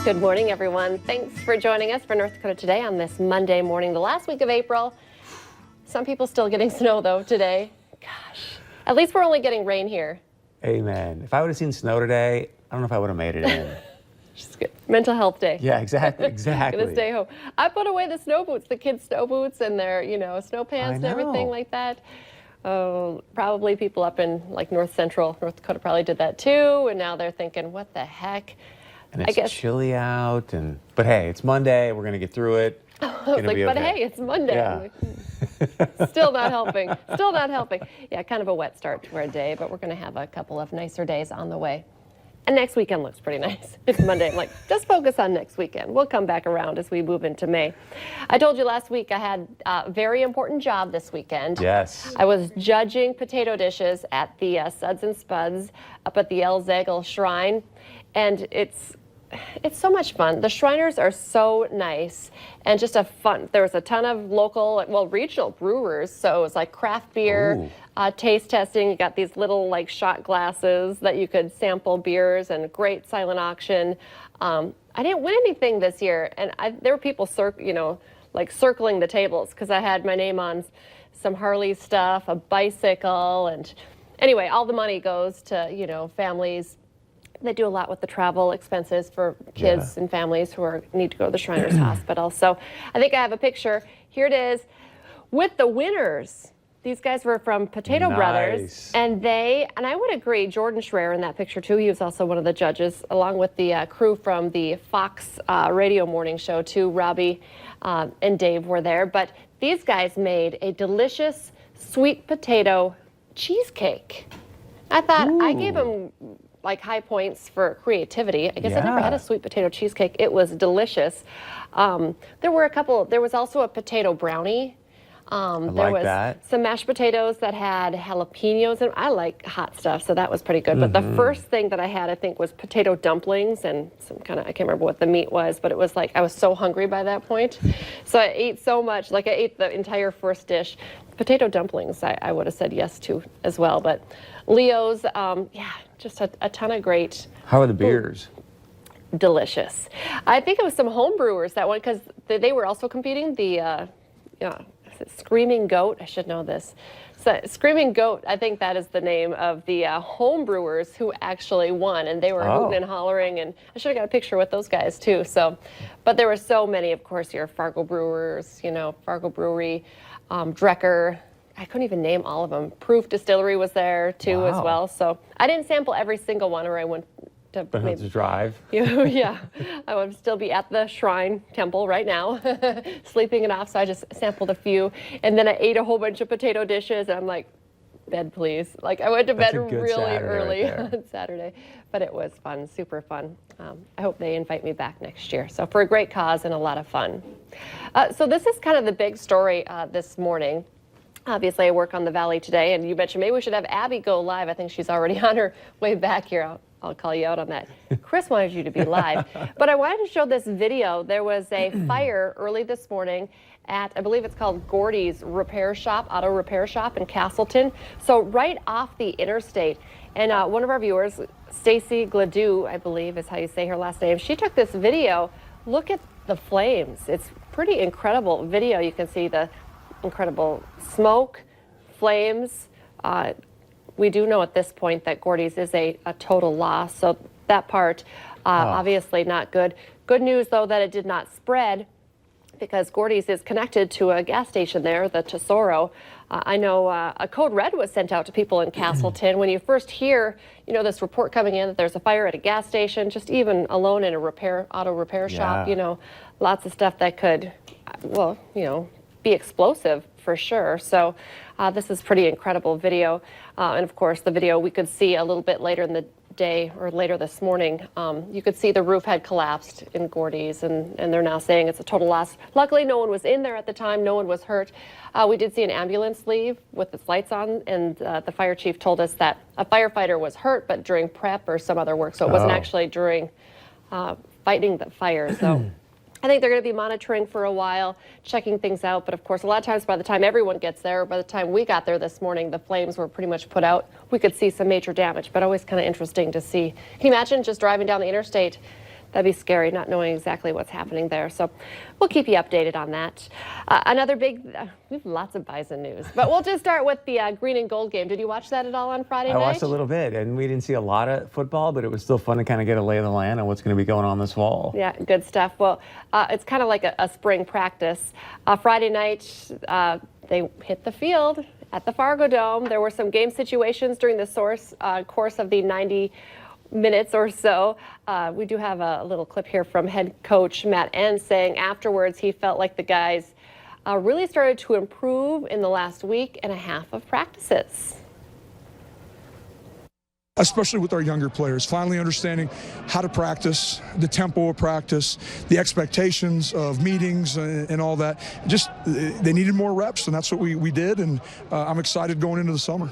Good morning, everyone. Thanks for joining us for North Dakota Today on this Monday morning, the last week of April. Some people still getting snow, though, today. Gosh, at least we're only getting rain here. Amen. If I would have seen snow today, I don't know if I would have made it in. Just good. Mental health day. Yeah, exactly. Gonna stay home. I put away the snow boots, the kids' snow boots, and their, snow pants and everything like that. Oh, probably people up in like north central North Dakota probably did that too, and now they're thinking, what the heck? And it's chilly out, but hey, it's Monday. We're gonna get through it. I was like, but hey, it's Monday. Yeah. Still not helping. Still not helping. Yeah, kind of a wet start to our day, but we're going to have a couple of nicer days on the way. And next weekend looks pretty nice. It's Monday. I'm like, just focus on next weekend. We'll come back around as we move into May. I told you last week I had a very important job this weekend. Yes. I was judging potato dishes at the Suds and Spuds up at the El Zagel Shrine, and it's so much fun. The Shriners are so nice and just a fun. There was a ton of local, regional brewers. So it was like craft beer, taste testing. You got these little like shot glasses that you could sample beers, and great silent auction. I didn't win anything this year, and there were people circling the tables because I had my name on some Harley stuff, a bicycle, and anyway, all the money goes to families. They do a lot with the travel expenses for kids and families who need to go to the Shriners Hospital. So I think I have a picture. Here it is with the winners. These guys were from Potato Brothers, and I would agree, Jordan Schreier in that picture too. He was also one of the judges, along with the crew from the Fox radio morning show too. Robbie and Dave were there. But these guys made a delicious sweet potato cheesecake. I thought I gave them like high points for creativity. I guess I never had a sweet potato cheesecake. It was delicious. There was also a potato brownie. There was some mashed potatoes that had jalapenos, and I like hot stuff, so that was pretty good. But the first thing that I had, I think, was potato dumplings and some kind of, I can't remember what the meat was, but it was like, I was so hungry by that point. So I ate so much, like I ate the entire first dish. Potato dumplings, I would have said yes to as well. But Leo's, just a ton of great. How are the beers? Delicious. I think it was some home brewers that one, because they were also competing. The Screaming Goat, I should know this. So Screaming Goat, I think that is the name of the home brewers who actually won, and they were hooting and hollering, and I should have got a picture with those guys too. So, but there were so many, of course, your Fargo Brewers, Fargo Brewery, Drecker. I couldn't even name all of them. Proof Distillery was there too as well. So I didn't sample every single one, or I went to drive. Yeah, I would still be at the Shrine Temple right now, sleeping it off. So I just sampled a few, and then I ate a whole bunch of potato dishes. And I'm like, bed, please. Like I went to bed really early on Saturday, but it was fun, super fun. I hope they invite me back next year. So for a great cause and a lot of fun. So this is kind of the big story this morning. Obviously, I work on the Valley today, and you mentioned maybe we should have Abby go live. I think she's already on her way back here. I'll call you out on that. Chris wanted you to be live. But I wanted to show this video. There was a fire early this morning at, I believe it's called Gordy's Repair Shop, Auto Repair Shop in Castleton. So right off the interstate. And one of our viewers, Stacy Gladue, I believe is how you say her last name, she took this video. Look at the flames. It's pretty incredible video. You can see the incredible smoke, flames. We do know at this point that Gordy's is a total loss, so that part obviously not good. Good news, though, that it did not spread, because Gordy's is connected to a gas station there, the Tesoro. I know a code red was sent out to people in Castleton. When you first hear, this report coming in that there's a fire at a gas station, just even alone in a auto repair shop, lots of stuff that could, be explosive for sure. So this is pretty incredible video. And of course, the video we could see a little bit later in the day, or later this morning, you could see the roof had collapsed in Gordy's, and they're now saying it's a total loss. Luckily, no one was in there at the time. No one was hurt. We did see an ambulance leave with its lights on, and the fire chief told us that a firefighter was hurt, but during prep or some other work. So it wasn't actually during fighting the fire. So I think they're going to be monitoring for a while, checking things out. But of course, a lot of times by the time everyone gets there, by the time we got there this morning, the flames were pretty much put out. We could see some major damage, but always kind of interesting to see. Can you imagine just driving down the interstate? That'd be scary, not knowing exactly what's happening there. So we'll keep you updated on that. Another big, we have lots of Bison news, but we'll just start with the green and gold game. Did you watch that at all on Friday night? I watched a little bit, and we didn't see a lot of football, but it was still fun to kind of get a lay of the land on what's going to be going on this fall. Yeah, good stuff. Well, it's kind of like a spring practice. Friday night, they hit the field at the Fargo Dome. There were some game situations during the course of the 90 minutes or so. We do have a little clip here from head coach Matt Enns saying afterwards he felt like the guys really started to improve in the last week and a half of practices. Especially with our younger players, finally understanding how to practice, the tempo of practice, the expectations of meetings and all that. Just, they needed more reps, and that's what we did, and I'm excited going into the summer.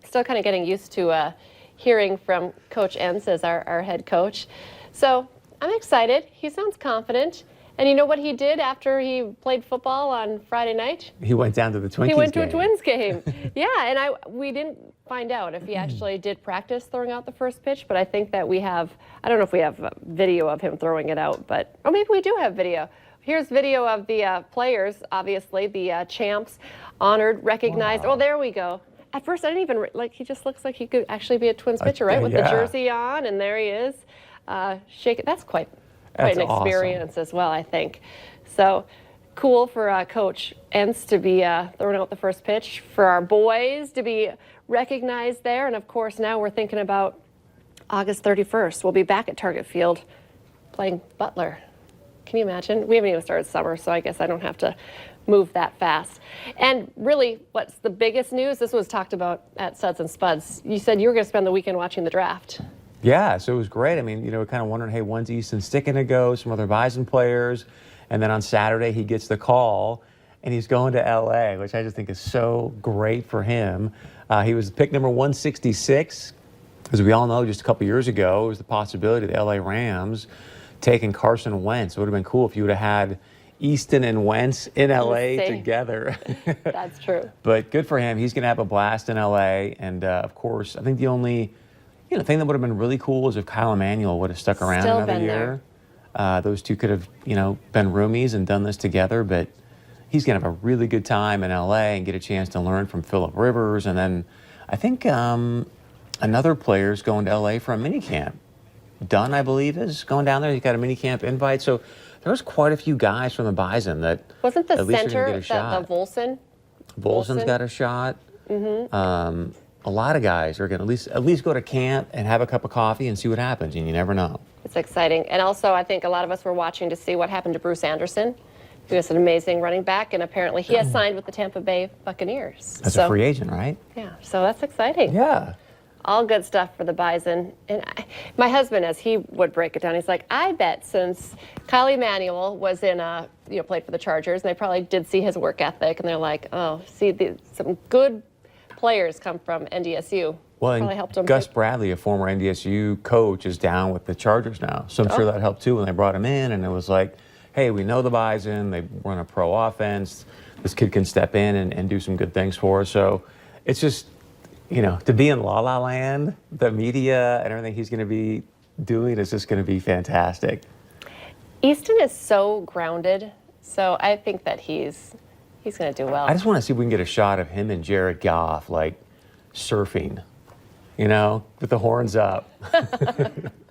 Still kind of getting used to hearing from Coach Enns as our head coach. So I'm excited. He sounds confident. And you know what he did after he played football on Friday night? He went down to the Twinkies game. He went to a Twins game. Yeah, and we didn't find out if he actually did practice throwing out the first pitch, but I think that we have, I don't know if we have video of him throwing it out, but, or maybe we do have video. Here's video of the players, obviously, the champs, honored, recognized. Wow. Oh, there we go. At first, I didn't even, he just looks like he could actually be a Twins pitcher, right? With the jersey on, and there he is. Shake it. That's quite an experience awesome. As well, I think. So cool for Coach Enns to be throwing out the first pitch, for our boys to be recognized there. And of course, now we're thinking about August 31st. We'll be back at Target Field playing Butler. Can you imagine? We haven't even started summer, so I guess I don't have to move that fast. And really, what's the biggest news? This was talked about at Suds and Spuds. You said you were going to spend the weekend watching the draft. Yeah, so it was great. I mean, kind of wondering, hey, when's Easton Stick going to go? Some other Bison players. And then on Saturday, he gets the call, and he's going to L.A., which I just think is so great for him. He was pick number 166. As we all know, just a couple years ago, it was the possibility of the L.A. Rams taking Carson Wentz. It would have been cool if you would have had Easton and Wentz in L.A. together. That's true. But good for him. He's going to have a blast in L.A. And, of course, I think the only thing that would have been really cool is if Kyle Emanuel would have stuck around another year. Those two could have, been roomies and done this together. But he's going to have a really good time in L.A. and get a chance to learn from Phillip Rivers. And then I think another player's going to L.A. for a mini camp. Dunn, I believe, is going down there. He's got a mini camp invite. So there's quite a few guys from the Bison that wasn't the at least center get a shot. The Volson? Volson's got a shot. Mm-hmm. A lot of guys are going to at least go to camp and have a cup of coffee and see what happens, and you never know. It's exciting. And also, I think a lot of us were watching to see what happened to Bruce Anderson, who is an amazing running back, and apparently he has signed with the Tampa Bay Buccaneers. That's a free agent, right? Yeah, so that's exciting. Yeah. All good stuff for the Bison. And my husband, as he would break it down, he's like, I bet since Kyle Emanuel was played for the Chargers, and they probably did see his work ethic, and they're like, oh, some good players come from NDSU. Well, and helped him Gus Bradley, a former NDSU coach, is down with the Chargers now. So I'm sure that helped too when they brought him in, and it was like, hey, we know the Bison, they run a pro offense, this kid can step in and do some good things for us. So it's just, to be in La La Land, the media and everything he's going to be doing is just going to be fantastic. Easton is so grounded, so I think that he's going to do well. I just want to see if we can get a shot of him and Jared Goff, surfing, with the horns up.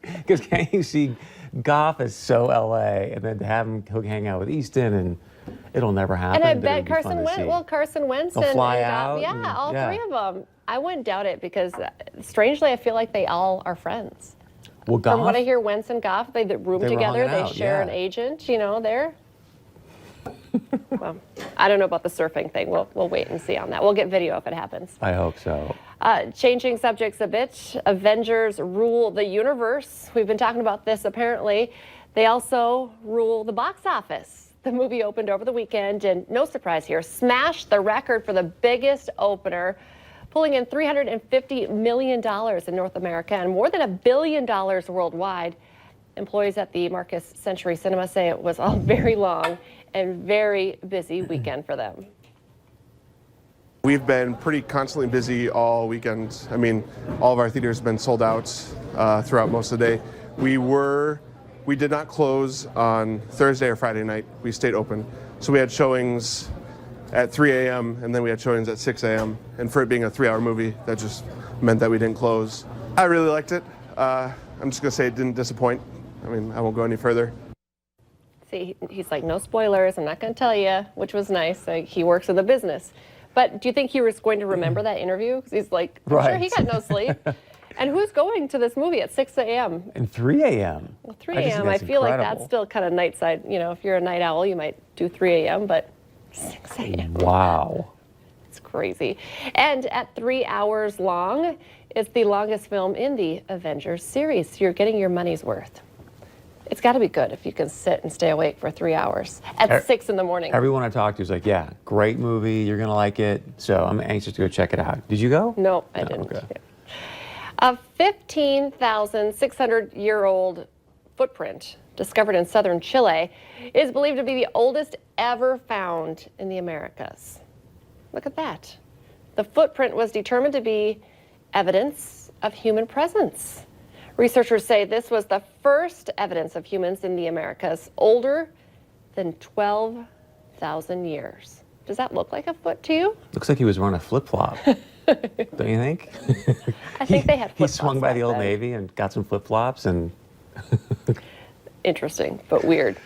Because can you see Goff is so LA, and then to have him hang out with Easton, and it'll never happen. And I bet Carson Wentz will fly out. Yeah, all three of them. I wouldn't doubt it because, strangely, I feel like they all are friends. Well, Goff, from what I hear, Wentz and Goff, they room together. They share an agent. They're. Well, I don't know about the surfing thing. We'll wait and see on that. We'll get video if it happens. I hope so. Changing subjects a bit, Avengers rule the universe. We've been talking about this. Apparently, they also rule the box office. The movie opened over the weekend, and no surprise here, smashed the record for the biggest opener, pulling in $350 million in North America and more than $1 billion worldwide. Employees at the Marcus Century Cinema say it was a very long and very busy weekend for them. We've been pretty constantly busy all weekend. I mean, all of our theaters have been sold out throughout most of the day. We did not close on Thursday or Friday night. We stayed open. So we had showings at 3 a.m. and then we had showings at 6 a.m. And for it being a 3-hour movie, that just meant that we didn't close. I really liked it. I'm just gonna say it didn't disappoint. I mean, I won't go any further. See, he's like, no spoilers. I'm not going to tell you, which was nice. Like, he works in the business. But do you think he was going to remember that interview? Because he's like, I'm sure he got no sleep. And who's going to this movie at 6 a.m.? And 3 a.m. Well, 3 a.m. I feel like that's still kind of night side. You know, if you're a night owl, you might do 3 a.m., but 6 a.m. Wow. It's crazy. And at 3 hours long, it's the longest film in the Avengers series. So you're getting your money's worth. It's got to be good if you can sit and stay awake for 3 hours at 6 in the morning. Everyone I talked to was like, yeah, great movie. You're going to like it. So I'm anxious to go check it out. Did you go? No, I didn't. Okay. A 15,600-year-old footprint discovered in southern Chile is believed to be the oldest ever found in the Americas. Look at that. The footprint was determined to be evidence of human presence. Researchers say this was the first evidence of humans in the Americas older than 12,000 years. Does that look like a foot to you? Looks like he was wearing a flip-flop. Don't you think? I think they had flip-flops. He swung by the Old back then. Navy and got some flip-flops and... Interesting, but weird.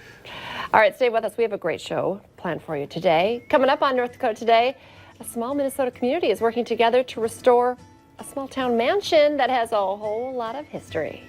All right, stay with us. We have a great show planned for you today. Coming up on North Dakota Today, a small Minnesota community is working together to restore a small town mansion that has a whole lot of history.